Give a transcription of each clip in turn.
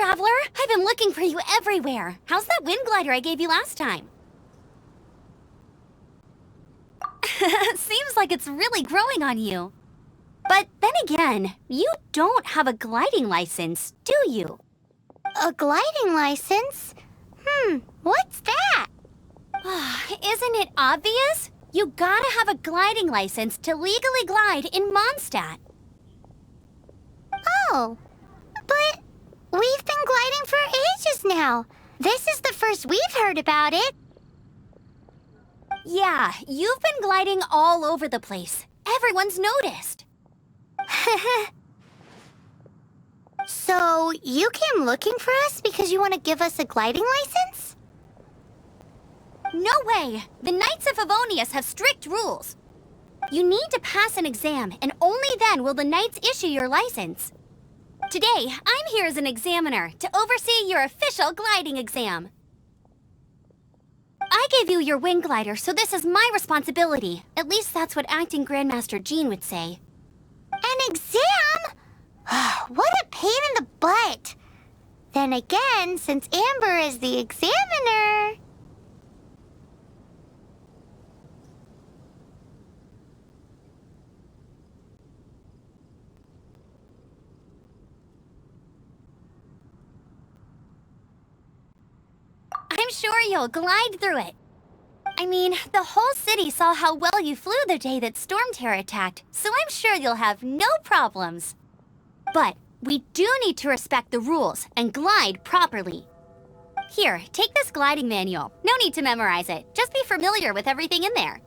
traveler! I've been looking for you everywhere. How's that wind glider I gave you last time? Seems like it's really growing on you. But then again, you don't have a gliding license, do you? A gliding license? What's that? Isn't it obvious? You gotta have a gliding license to legally glide in Mondstadt. Oh, but we've been gliding for ages now. This is the first we've heard about it. Yeah, you've been gliding all over the place. Everyone's noticed. So, you came looking for us because you want to give us a gliding license? No way! The Knights of Favonius have strict rules. You need to pass an exam, and only then will the Knights issue your license. Today, I'm here as an examiner to oversee your official gliding exam. I gave you your wing glider, so this is my responsibility. At least that's what Acting Grandmaster Jean would say. An exam? What a pain in the butt. Then again, since Amber is the examiner... I'm sure you'll glide through it. I mean, the whole city saw how well you flew the day that Storm Terror attacked, so I'm sure you'll have no problems. But we do need to respect the rules and glide properly. Here, take this gliding manual. No need to memorize it. Just be familiar with everything in there.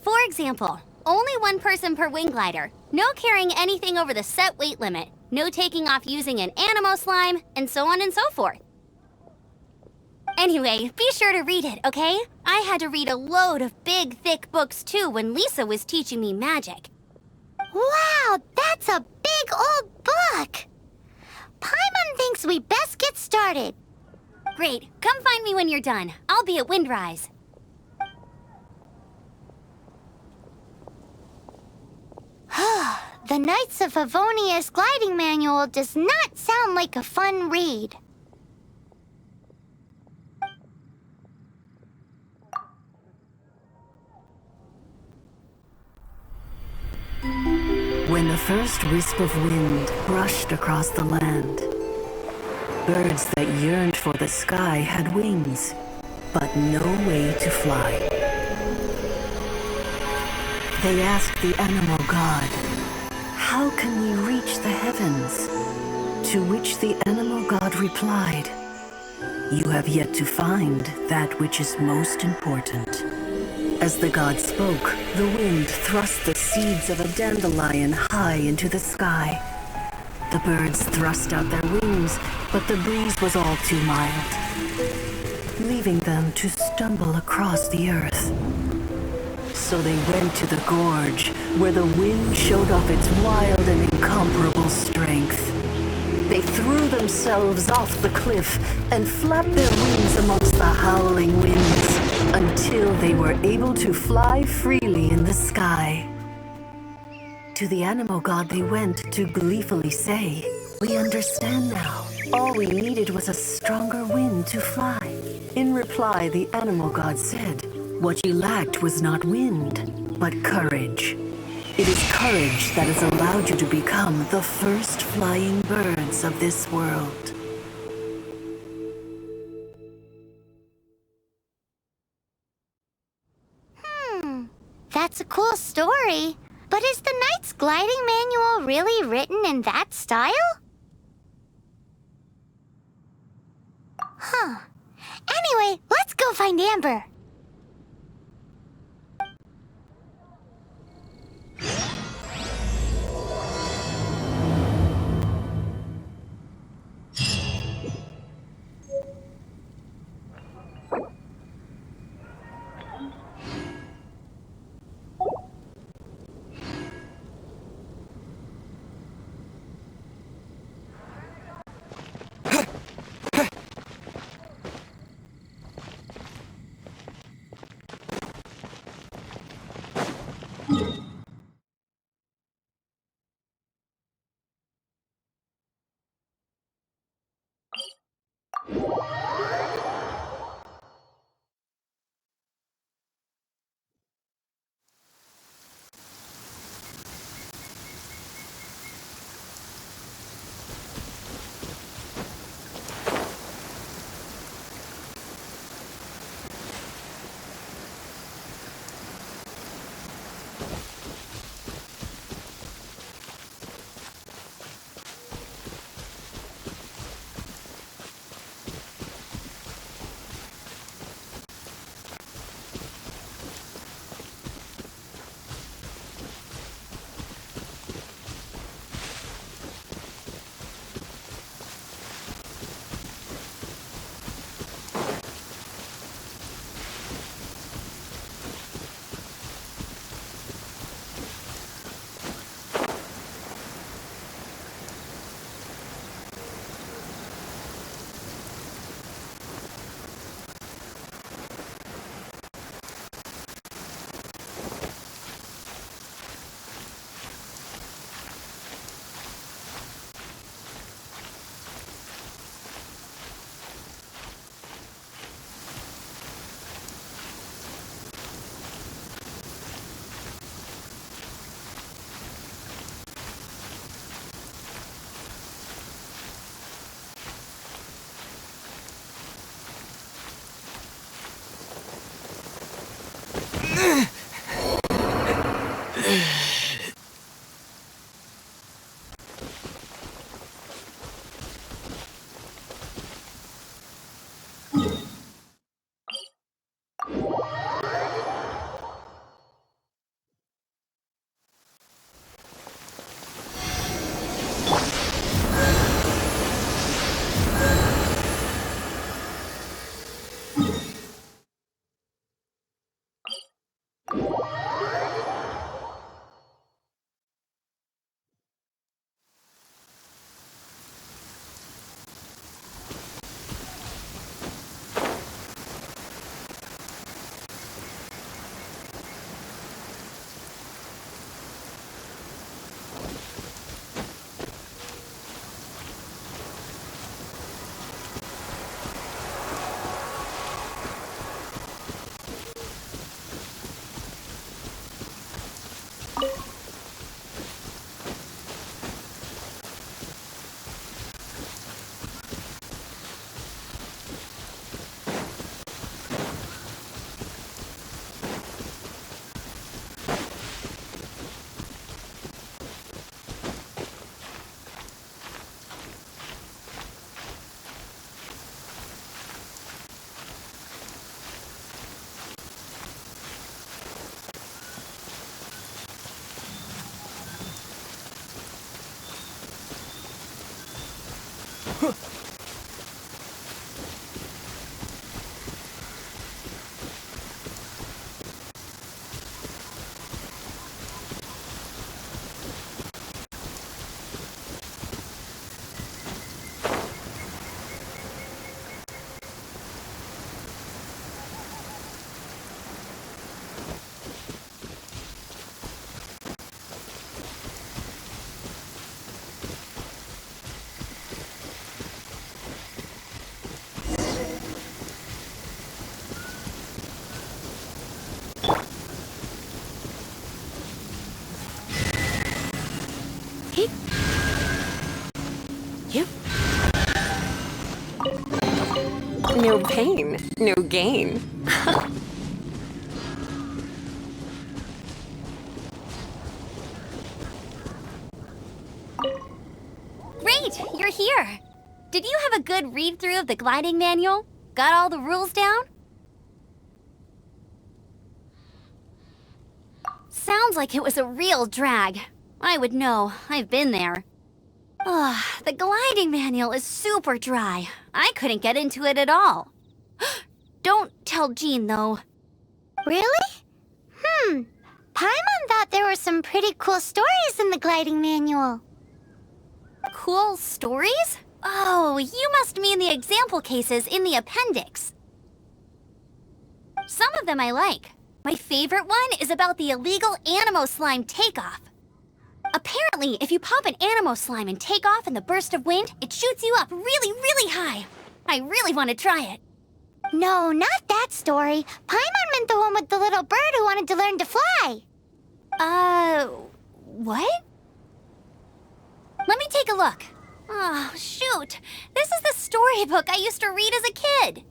For example, only one person per wing glider. No carrying anything over the set weight limit. No taking off using an animo slime, and so on and so forth. Anyway, be sure to read it, okay? I had to read a load of big, thick books too when Lisa was teaching me magic. Wow, that's a big old book! Paimon thinks we best get started. Great, come find me when you're done. I'll be at Windrise. The Knights of Favonius gliding manual does not sound like a fun read. When the first wisp of wind brushed across the land, birds that yearned for the sky had wings, but no way to fly. They asked the animal god, "How can we reach the heavens?" To which the animal god replied, "You have yet to find that which is most important." As the god spoke, the wind thrust the seeds of a dandelion high into the sky. The birds thrust out their wings, but the breeze was all too mild, leaving them to stumble across the earth. So they went to the gorge, where the wind showed off its wild and incomparable strength. They threw themselves off the cliff and flapped their wings amongst the howling winds until they were able to fly freely in the sky. To the animal god they went to gleefully say, "We understand now. All we needed was a stronger wind to fly." In reply, the animal god said, "What you lacked was not wind, but courage. It is courage that has allowed you to become the first flying birds of this world." That's a cool story. But is the Knight's gliding manual really written in that style? Anyway, let's go find Amber. No pain, no gain. Great, you're here. Did you have a good read-through of the gliding manual? Got all the rules down? Sounds like it was a real drag. I would know. I've been there. Ugh, the gliding manual is super dry. I couldn't get into it at all. Don't tell Jean, though. Really? Paimon thought there were some pretty cool stories in the gliding manual. Cool stories? Oh, you must mean the example cases in the appendix. Some of them I like. My favorite one is about the illegal Animo Slime takeoff. Apparently, if you pop an Animo Slime and take off in the burst of wind, it shoots you up really, really high. I really want to try it. No, not that story. Paimon meant the one with the little bird who wanted to learn to fly. What? Let me take a look. Oh, shoot. This is the storybook I used to read as a kid.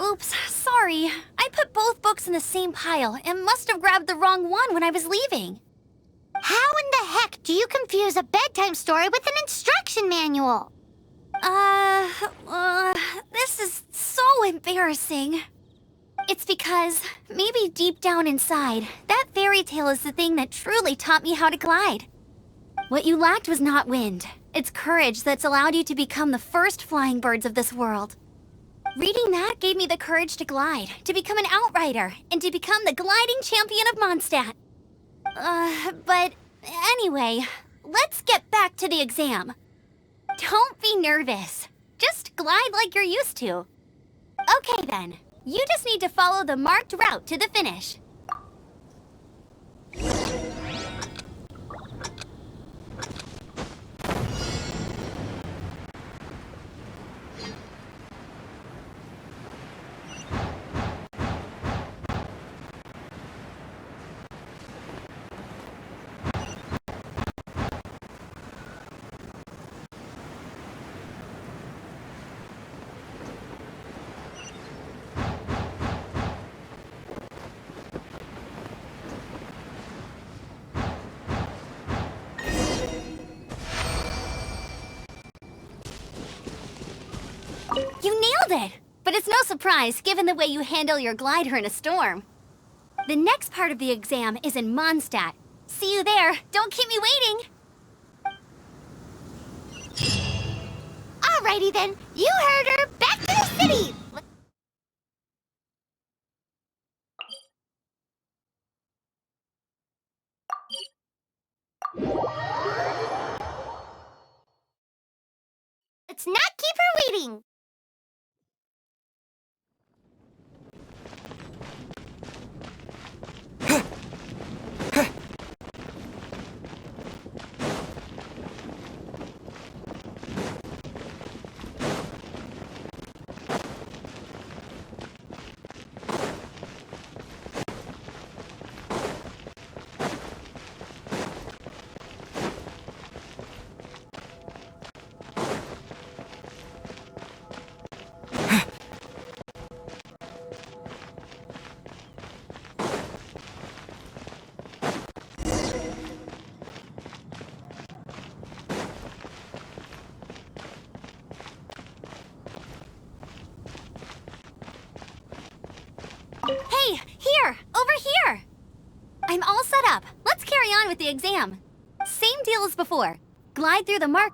Oops, sorry. I put both books in the same pile and must have grabbed the wrong one when I was leaving. How in the heck do you confuse a bedtime story with an instruction manual? This is so embarrassing. It's because, maybe deep down inside, that fairy tale is the thing that truly taught me how to glide. What you lacked was not wind. It's courage that's allowed you to become the first flying birds of this world. Reading that gave me the courage to glide, to become an outrider, and to become the gliding champion of Mondstadt. But anyway, let's get back to the exam. Don't be nervous. Just glide like you're used to. Okay then, you just need to follow the marked route to the finish. You nailed it! But it's no surprise, given the way you handle your glider in a storm. The next part of the exam is in Mondstadt. See you there. Don't keep me waiting. Alrighty then, you heard her. Back to the city! Let's not keep her waiting. Hey, here! Over here! I'm all set up. Let's carry on with the exam. Same deal as before. Glide through the mark...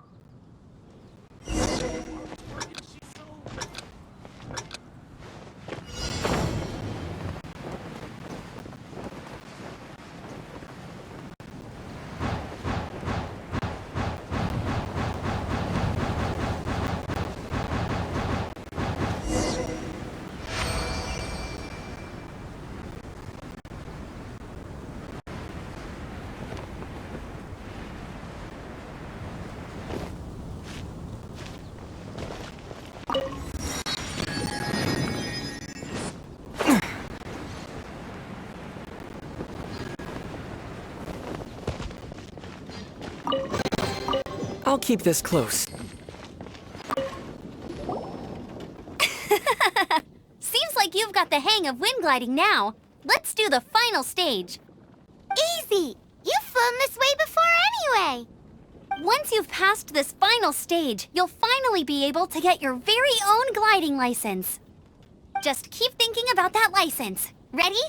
I'll keep this close. Seems like you've got the hang of wind gliding now. Let's do the final stage. Easy! You've flown this way before anyway! Once you've passed this final stage, you'll finally be able to get your very own gliding license. Just keep thinking about that license. Ready?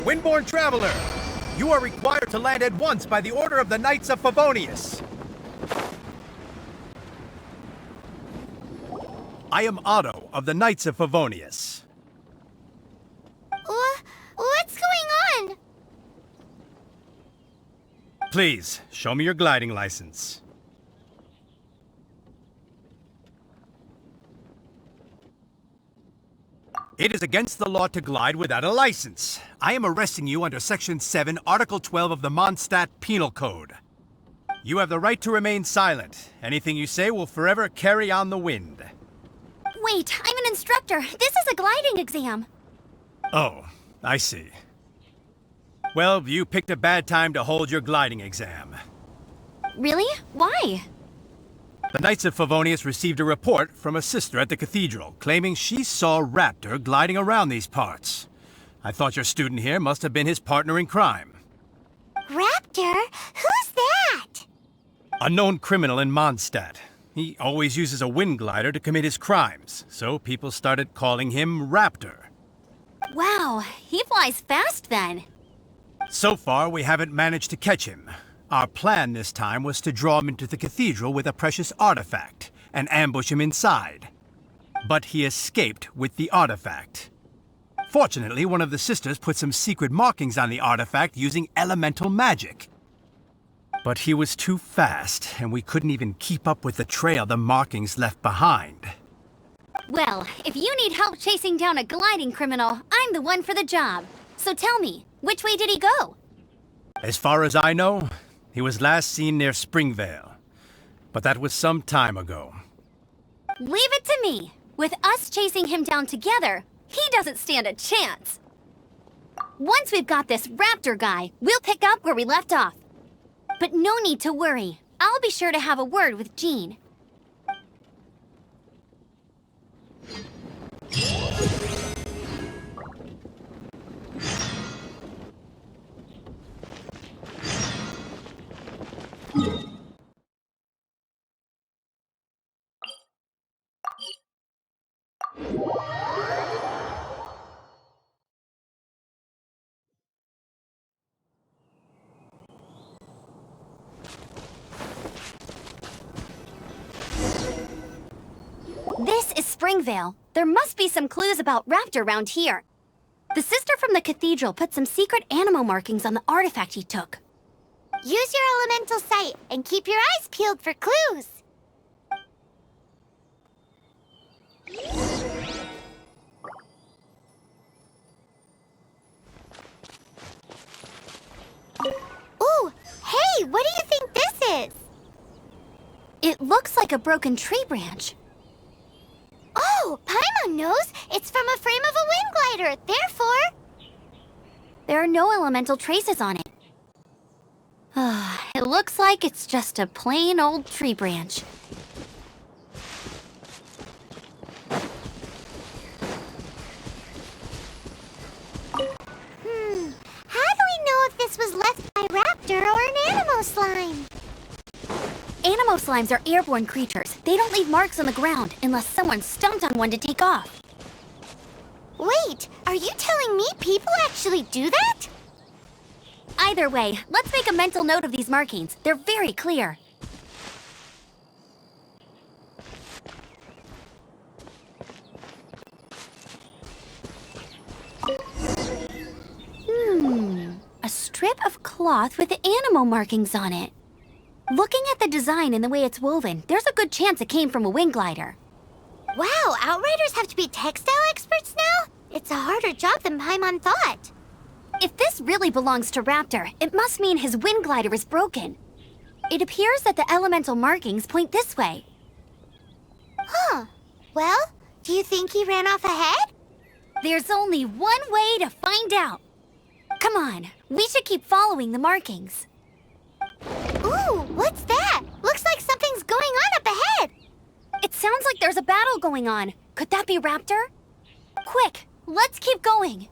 Windborne Traveler, you are required to land at once by the order of the Knights of Favonius. I am Otto of the Knights of Favonius. What's going on? Please, show me your gliding license. It is against the law to glide without a license. I am arresting you under Section 7, Article 12 of the Mondstadt Penal Code. You have the right to remain silent. Anything you say will forever carry on the wind. Wait, I'm an instructor. This is a gliding exam. Oh, I see. Well, you picked a bad time to hold your gliding exam. Really? Why? The Knights of Favonius received a report from a sister at the cathedral claiming she saw Raptor gliding around these parts. I thought your student here must have been his partner in crime. Raptor? Who's that? A known criminal in Mondstadt. He always uses a wind glider to commit his crimes, so people started calling him Raptor. Wow, he flies fast then. So far, we haven't managed to catch him. Our plan this time was to draw him into the cathedral with a precious artifact and ambush him inside. But he escaped with the artifact. Fortunately, one of the sisters put some secret markings on the artifact using elemental magic. But he was too fast, and we couldn't even keep up with the trail the markings left behind. Well, if you need help chasing down a gliding criminal, I'm the one for the job. So tell me, which way did he go? As far as I know, he was last seen near Springvale. But that was some time ago. Leave it to me. With us chasing him down together, he doesn't stand a chance. Once we've got this Raptor guy, we'll pick up where we left off. But no need to worry. I'll be sure to have a word with Jean. This is Springvale. There must be some clues about Raptor around here. The sister from the cathedral put some secret animal markings on the artifact he took. Use your elemental sight and keep your eyes peeled for clues. Ooh, hey, what do you think this is? It looks like a broken tree branch. Oh, Paimon knows. It's from a frame of a wind glider. Therefore, There are no elemental traces on it. It looks like it's just a plain old tree branch. how do we know if this was left by Raptor or an animal slime? Animo slimes are airborne creatures. They don't leave marks on the ground unless someone stomped on one to take off. Wait, are you telling me people actually do that? Either way, let's make a mental note of these markings. They're very clear. A strip of cloth with animal markings on it. Looking at the design and the way it's woven, there's a good chance it came from a wind glider. Wow, Outriders have to be textile experts now? It's a harder job than Paimon thought. If this really belongs to Raptor, it must mean his wind glider is broken. It appears that the elemental markings point this way. Huh. Well, do you think he ran off ahead? There's only one way to find out. Come on, we should keep following the markings. Ooh, what's that? Looks like something's going on up ahead. It sounds like there's a battle going on. Could that be Raptor? Quick, let's keep going.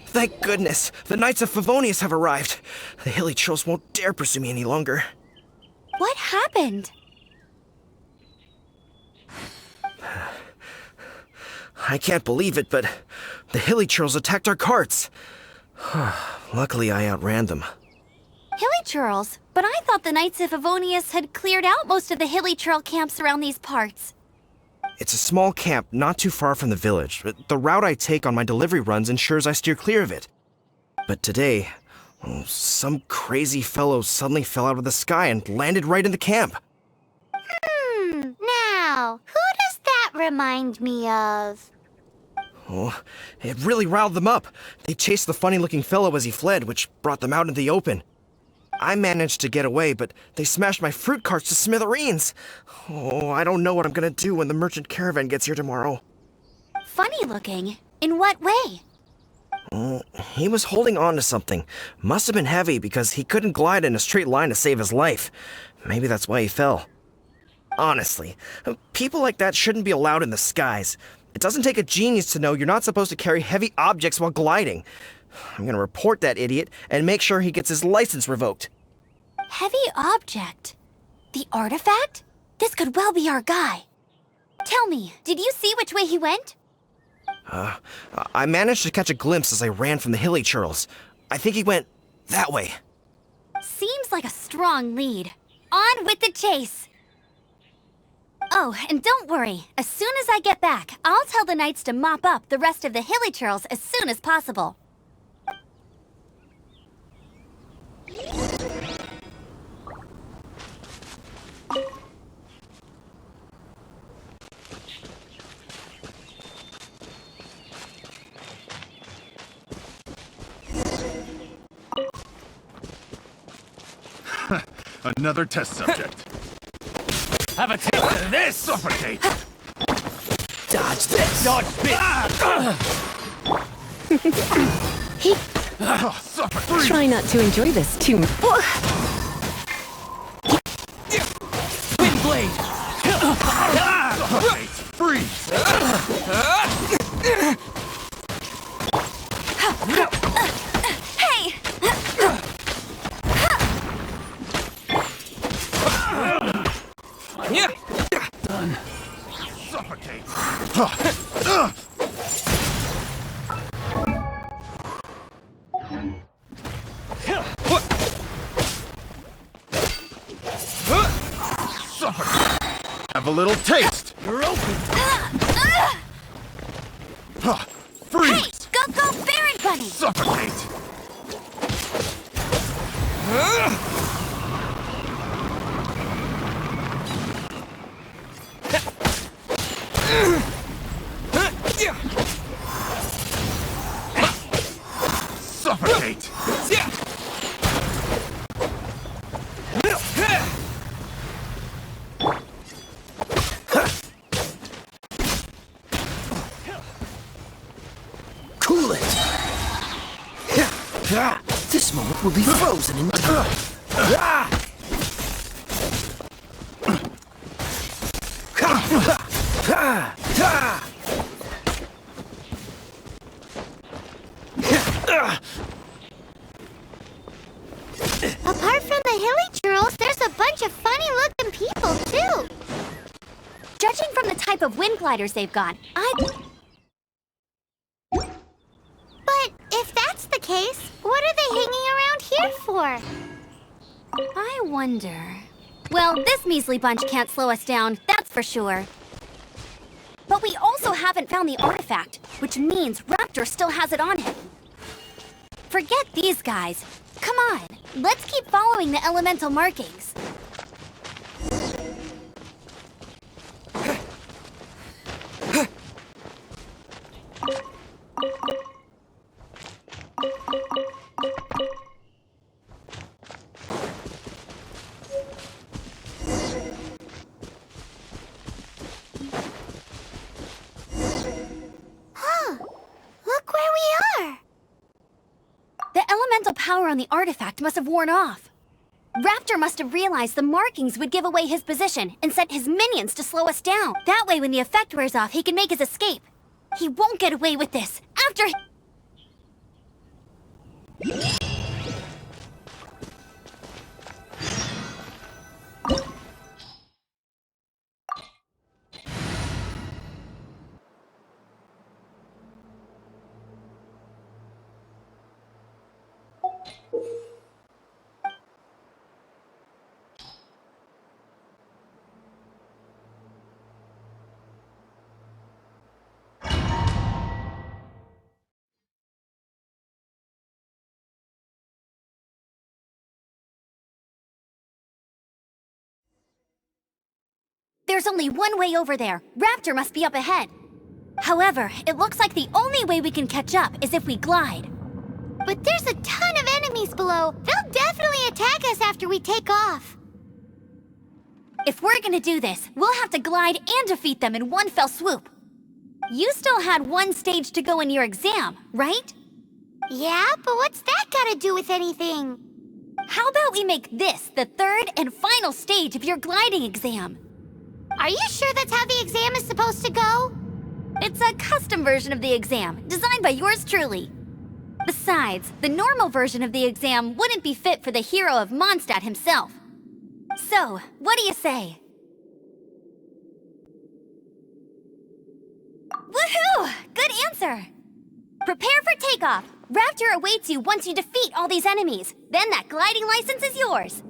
Thank goodness, the Knights of Favonius have arrived. The hilly trolls won't dare pursue me any longer. What happened? I can't believe it, but the hilly trolls attacked our carts. Luckily, I outran them. Hilly churls? But I thought the Knights of Favonius had cleared out most of the hilly churl camps around these parts. It's a small camp not too far from the village. The route I take on my delivery runs ensures I steer clear of it. But today, some crazy fellow suddenly fell out of the sky and landed right in the camp. Now, who does that remind me of? Oh, it really riled them up. They chased the funny-looking fellow as he fled, which brought them out in the open. I managed to get away, but they smashed my fruit carts to smithereens. Oh, I don't know what I'm gonna do when the merchant caravan gets here tomorrow. Funny looking? In what way? He was holding on to something. Must have been heavy because he couldn't glide in a straight line to save his life. Maybe that's why he fell. Honestly, people like that shouldn't be allowed in the skies. It doesn't take a genius to know you're not supposed to carry heavy objects while gliding. I'm gonna report that idiot and make sure he gets his license revoked. Heavy object? The artifact? This could well be our guy. Tell me, did you see which way he went? I managed to catch a glimpse as I ran from the hilly churls. I think he went that way. Seems like a strong lead. On with the chase! Oh, and don't worry. As soon as I get back, I'll tell the knights to mop up the rest of the hilly churls as soon as possible. Another test subject. Have a taste of this! Suffocate! Dodge this! Dodge this! Suffocate! Try not to enjoy this too much. Wind blade! Suffocate! Freeze! Hey! Done. Suffocate! Suffocate! Have a little taste! You're open! Freeze! Hey! Go, Baron Bunny! Suffocate! Suffocate! This moment will be frozen in time. Apart from the hilly churls, there's a bunch of funny-looking people, too. Judging from the type of wind gliders they've got, But if that's the case, what are they hanging around here for? I wonder... Well, this measly bunch can't slow us down, that's for sure. But we also haven't found the artifact, which means Raptor still has it on him. Forget these guys. Come on, let's keep following the elemental markings. Look where we are. The elemental power on the artifact must have worn off. Raptor must have realized the markings would give away his position and sent his minions to slow us down. That way, when the effect wears off, he can make his escape. He won't get away with this. After... There's only one way over there. Raptor must be up ahead. However, it looks like the only way we can catch up is if we glide. But there's a ton of enemies below. They'll definitely attack us after we take off. If we're gonna do this, we'll have to glide and defeat them in one fell swoop. You still had one stage to go in your exam, right? Yeah, but what's that gotta do with anything? How about we make this the third and final stage of your gliding exam? Are you sure that's how the exam is supposed to go? It's a custom version of the exam, designed by yours truly. Besides, the normal version of the exam wouldn't be fit for the hero of Mondstadt himself. So, what do you say? Woohoo! Good answer! Prepare for takeoff. Raptor awaits you once you defeat all these enemies. Then that gliding license is yours.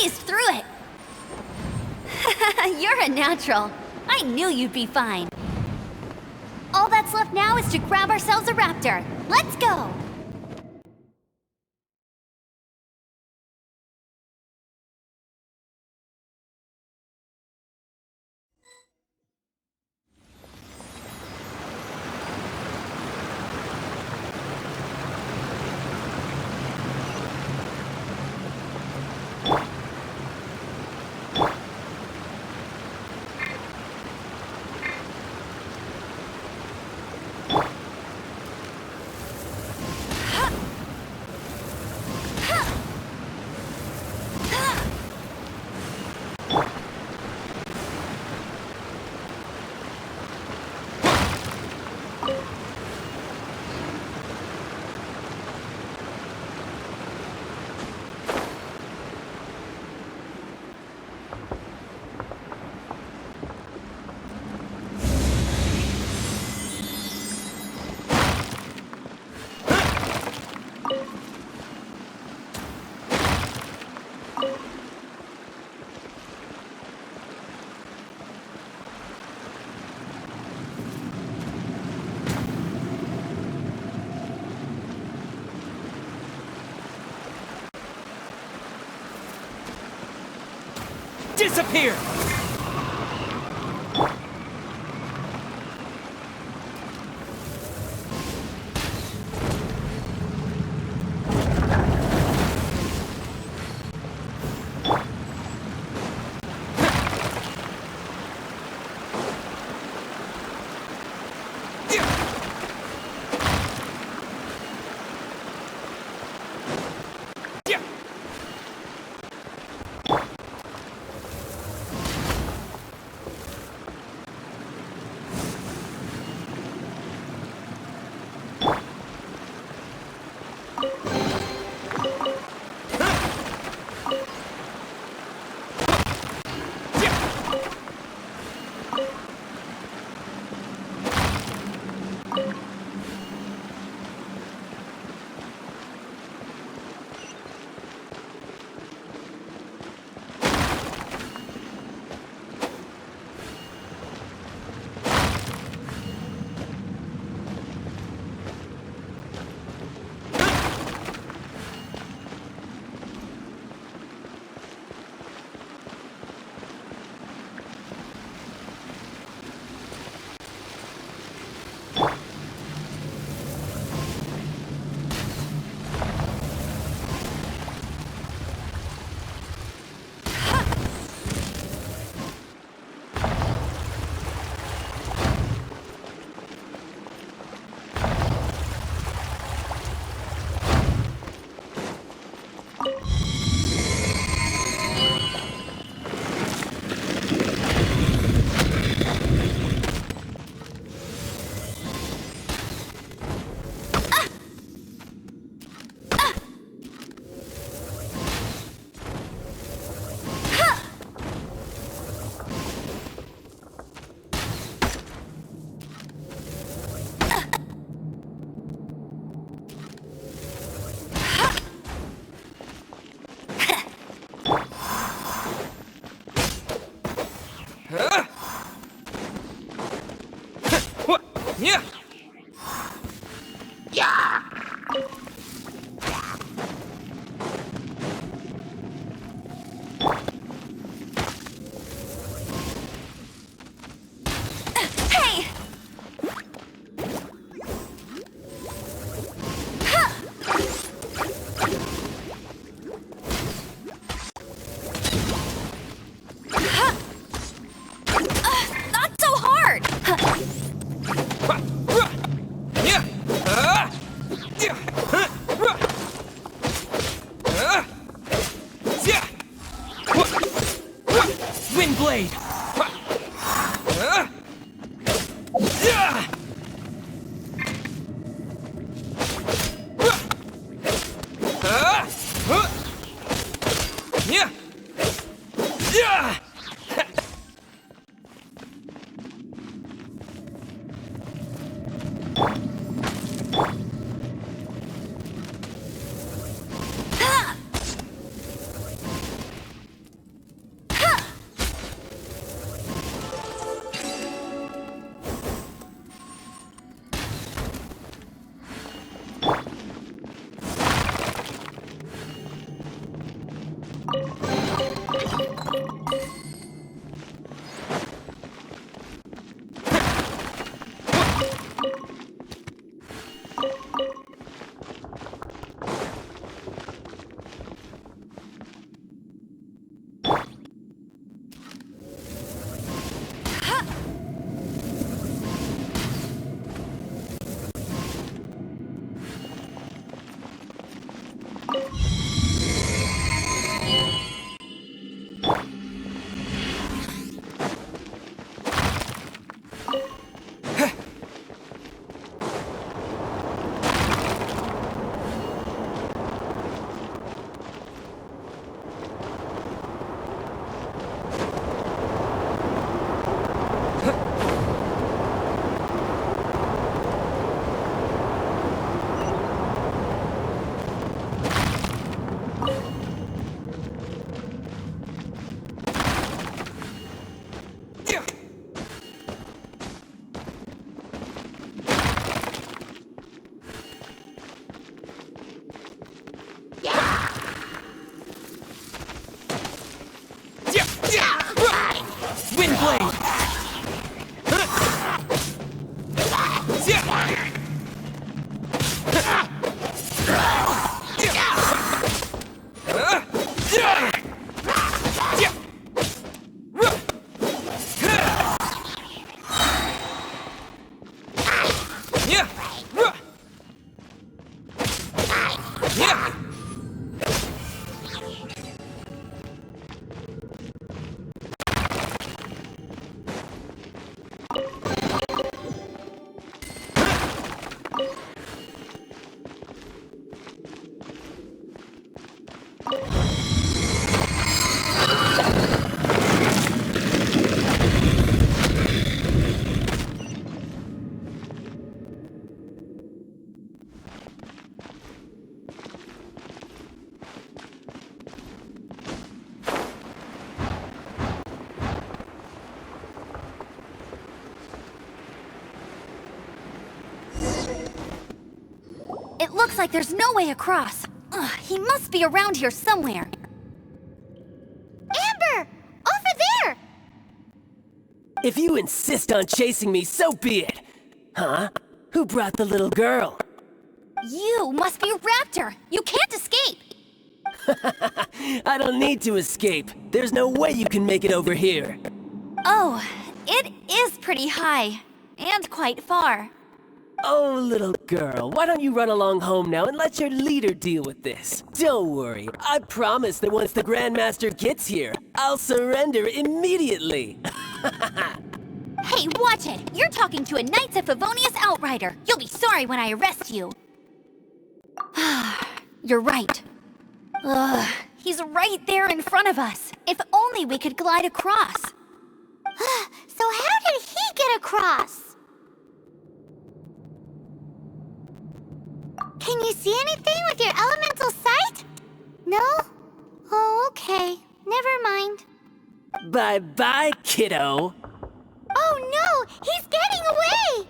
breezed through it. You're a natural. I knew you'd be fine. All that's left now is to grab ourselves a raptor. Let's go! Disappear! It looks like there's no way across. Ugh, he must be around here somewhere. Amber! Over there! If you insist on chasing me, so be it. Huh? Who brought the little girl? You must be Raptor! You can't escape! I don't need to escape. There's no way you can make it over here. Oh, it is pretty high. And quite far. Oh, little girl, why don't you run along home now and let your leader deal with this? Don't worry, I promise that once the Grandmaster gets here, I'll surrender immediately. Hey, watch it! You're talking to a Knights of Favonius outrider. You'll be sorry when I arrest you. You're right. Ugh, he's right there in front of us. If only we could glide across. So how did he get across? Can you see anything with your elemental sight? No? Oh, okay. Never mind. Bye-bye, kiddo. Oh no! He's getting away!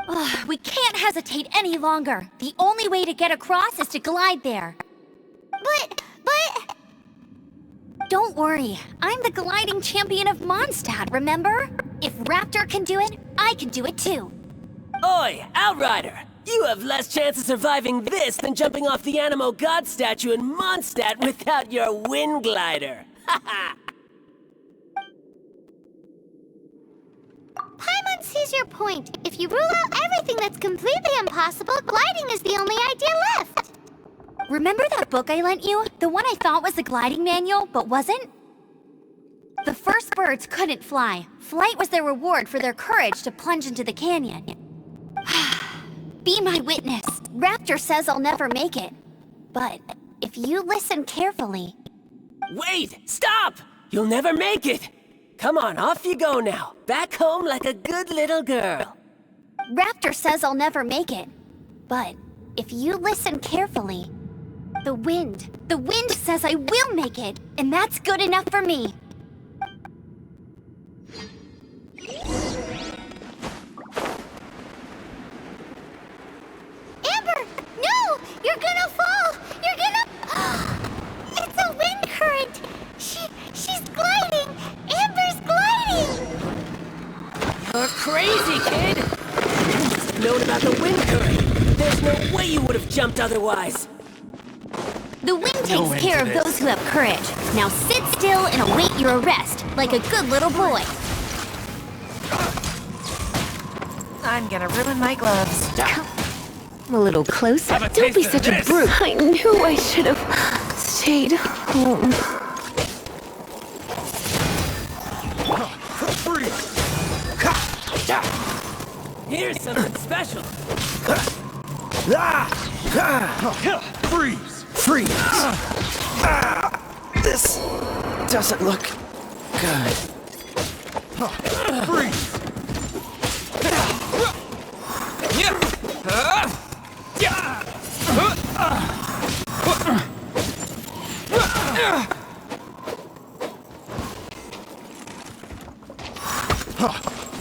Ugh, we can't hesitate any longer. The only way to get across is to glide there. But... Don't worry, I'm the gliding champion of Mondstadt, remember? If Raptor can do it, I can do it too. Oi, Outrider! You have less chance of surviving this than jumping off the Animo God statue in Mondstadt without your wind glider. Haha! Paimon sees your point. If you rule out everything that's completely impossible, gliding is the only idea left. Remember that book I lent you? The one I thought was the gliding manual, but wasn't? The first birds couldn't fly. Flight was their reward for their courage to plunge into the canyon. Be my witness. Raptor says I'll never make it. But if you listen carefully... Wait! Stop! You'll never make it! Come on, off you go now. Back home like a good little girl. Raptor says I'll never make it. But if you listen carefully... The wind says I will make it, and that's good enough for me. Amber! No! You're gonna fall! You're gonna... It's a wind current! She's gliding! Amber's gliding! You're crazy, kid! You must have known about the wind current. There's no way you would have jumped otherwise. The wind takes care of those who have courage. Now sit still and await your arrest, like a good little boy. I'm gonna ruin my gloves. A little closer. Have a Don't be taste of such a this. brute. I knew I should have stayed home. Here's something special. Freeze! Freeze! This doesn't look good. Freeze!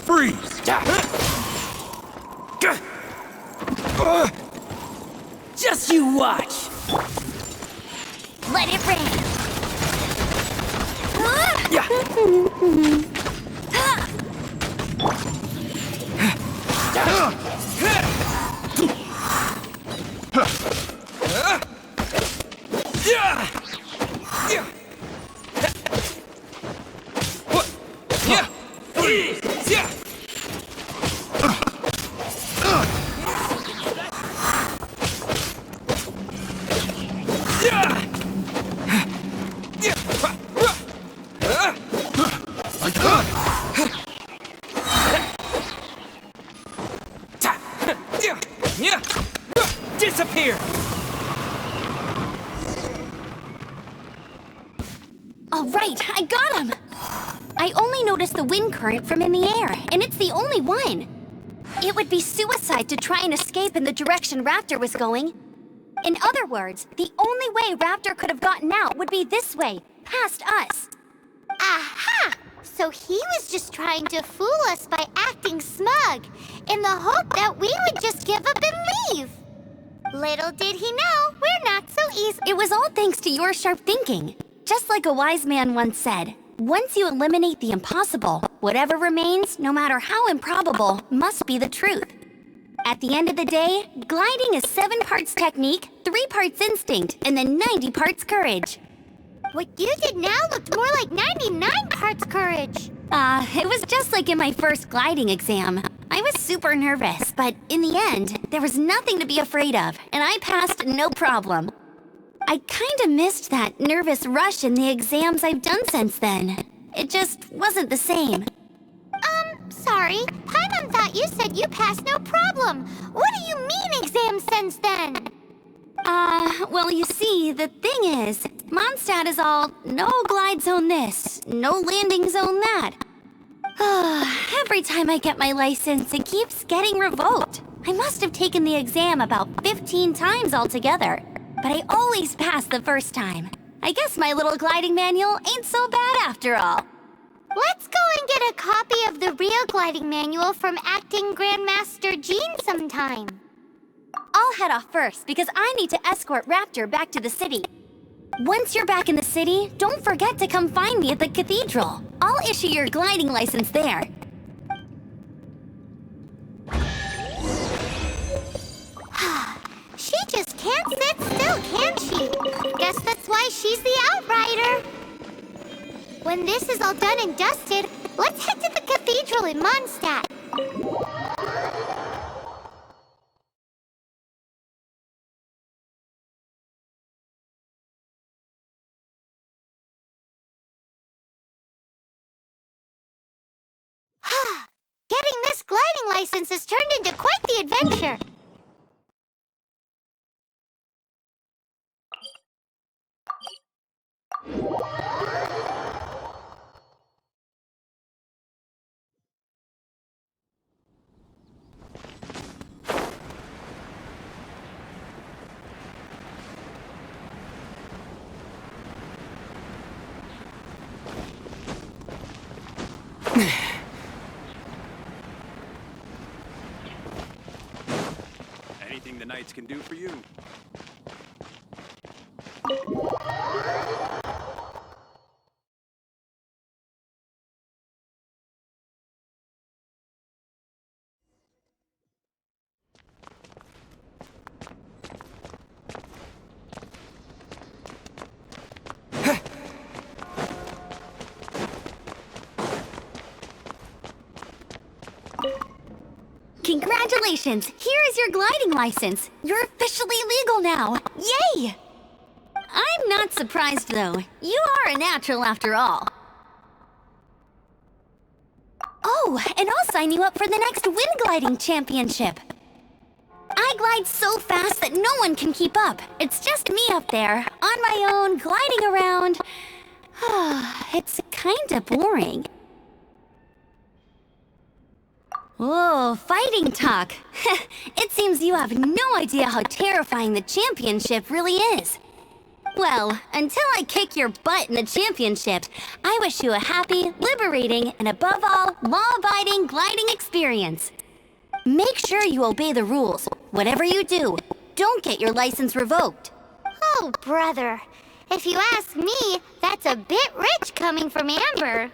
Freeze! Just you watch. Let it rain. Disappear! All right, I got him. I only noticed the wind current from in the air, and it's the only one. It would be suicide to try and escape in the direction Raptor was going. In other words, the only way Raptor could have gotten out would be this way, past us. Aha! So he was just trying to fool us by acting smug, in the hope that we would just give up and leave. Little did he know, we're not so easy. It was all thanks to your sharp thinking. Just like a wise man once said, once you eliminate the impossible, whatever remains, no matter how improbable, must be the truth. At the end of the day, gliding is 7 parts technique, 3 parts instinct, and then 90 parts courage. What you did now looked more like 99 parts courage. It was just like in my first gliding exam. I was super nervous, but in the end, there was nothing to be afraid of, and I passed no problem. I kinda missed that nervous rush in the exams I've done since then. It just wasn't the same. Sorry. Paimon thought you said you passed no problem. What do you mean exams since then? Well, you see, the thing is, Mondstadt is all, no glide zone this, no landing zone that. Every time I get my license, it keeps getting revoked. I must have taken the exam about 15 times altogether, but I always pass the first time. I guess my little gliding manual ain't so bad after all. Let's go and get a copy of the real gliding manual from Acting Grandmaster Jean sometime. I'll head off first because I need to escort Raptor back to the city. Once you're back in the city, don't forget to come find me at the cathedral. I'll issue your gliding license there. She just can't sit still, can she? Guess that's why she's the outrider. When this is all done and dusted, let's head to the cathedral in Mondstadt. Getting this gliding license has turned into quite the adventure. Anything the Knights can do for you. Congratulations! Here is your gliding license. You're officially legal now. Yay! I'm not surprised, though. You are a natural after all. Oh, and I'll sign you up for the next wind gliding championship. I glide so fast that no one can keep up. It's just me up there, on my own, gliding around. It's kinda boring. Whoa, fighting talk. It seems you have no idea how terrifying the championship really is. Well, until I kick your butt in the championship, I wish you a happy, liberating, and above all, law-abiding gliding experience. Make sure you obey the rules. Whatever you do, don't get your license revoked. Oh, brother. If you ask me, that's a bit rich coming from Amber.